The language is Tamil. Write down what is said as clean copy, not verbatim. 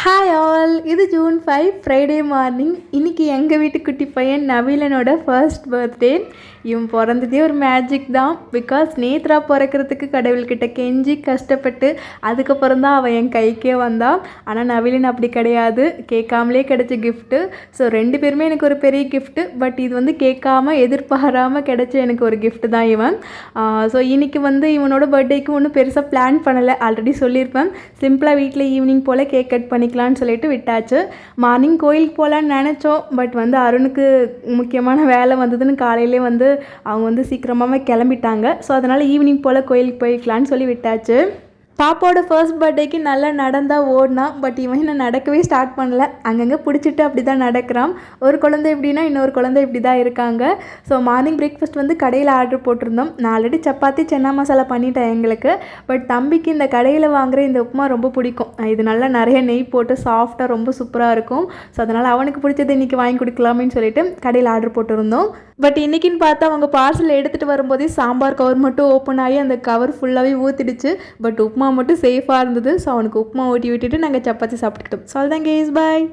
ஹாய் ஆல், இது ஜூன் 5 ஃப்ரைடே மார்னிங். இன்றைக்கி எங்கள் வீட்டு குட்டி பையன் நவீலனோட ஃபர்ஸ்ட் பர்த்டே. இவன் பிறந்ததே ஒரு மேஜிக் தான். பிகாஸ் நேத்ரா பிறக்கிறதுக்கு கடவுள்கிட்ட கெஞ்சி கஷ்டப்பட்டு அதுக்கப்புறம் தான் அவன் என் கைக்கே வந்தான். ஆனால் நவீலன் அப்படி கிடையாது, கேட்காமலே கிடைச்ச கிஃப்ட்டு. ஸோ ரெண்டு பேருமே எனக்கு ஒரு பெரிய கிஃப்ட்டு. பட் இது வந்து கேட்காம எதிர்பாராமல் கிடைச்ச எனக்கு ஒரு கிஃப்ட்டு தான் இவன். ஸோ இன்றைக்கி வந்து இவனோட பர்த்டேக்கு ஒன்றும் பெருசாக பிளான் பண்ணலை. ஆல்ரெடி சொல்லியிருப்பேன், சிம்பிளாக வீட்டில் ஈவினிங் போல் கேக் கட் பண்ணிக்கலான்னு சொல்லிட்டு விட்டாச்சு. மார்னிங் கோயிலுக்கு போகலான்னு நினச்சோம். பட் வந்து அருணுக்கு முக்கியமான வேலை வந்ததுன்னு காலையிலே வந்து அவங்க வந்து சீக்கிரமாகவே கிளம்பிட்டாங்க. ஸோ அதனால் ஈவினிங் போல் கோயிலுக்கு போய்க்கலான்னு சொல்லி விட்டாச்சு. பாப்பாவோட ஃபர்ஸ்ட் பர்த்டேக்கு நல்லா நடந்தால் ஓடினான். பட் இவன் இன்னும் நடக்கவே ஸ்டார்ட் பண்ணல. அங்கங்கே பிடிச்சிட்டு அப்படி தான் நடக்கிறான். ஒரு குழந்தை எப்படின்னா இன்னொரு குழந்தை இப்படி தான் இருக்காங்க. ஸோ மார்னிங் பிரேக்ஃபாஸ்ட் வந்து கடையில் ஆர்டர் போட்டிருந்தோம். நான் ஆல்ரெடி சப்பாத்தி சென்னா மசாலா பண்ணிட்டேன் எங்களுக்கு. பட் தம்பிக்கு இந்த கடையில் வாங்குகிற இந்த உப்புமா ரொம்ப பிடிக்கும். இது நல்லா நிறைய நெய் போட்டு சாஃப்டாக ரொம்ப சூப்பராக இருக்கும். ஸோ அதனால் அவனுக்கு பிடிச்சது இன்றைக்கி வாங்கி கொடுக்கலாமேன்னு சொல்லிட்டு கடையில் ஆர்டர் போட்டிருந்தோம். பட் இன்றைக்கின்னு பார்த்தா அவங்க பார்சல் எடுத்துகிட்டு வரும்போதே சாம்பார் கவர் மட்டும் ஓப்பன் ஆகி அந்த கவர் ஃபுல்லாகவே ஊற்றிடுச்சு. பட் உப்புமா மட்டும் சேஃபாக இருந்தது. ஸோ அவனுக்கு உப்புமா ஊட்டி விட்டுட்டு நாங்கள் சப்பாத்தி சாப்பிட்டுக்கிட்டோம். ஸோ அதுதான் கேஸ், பாய்.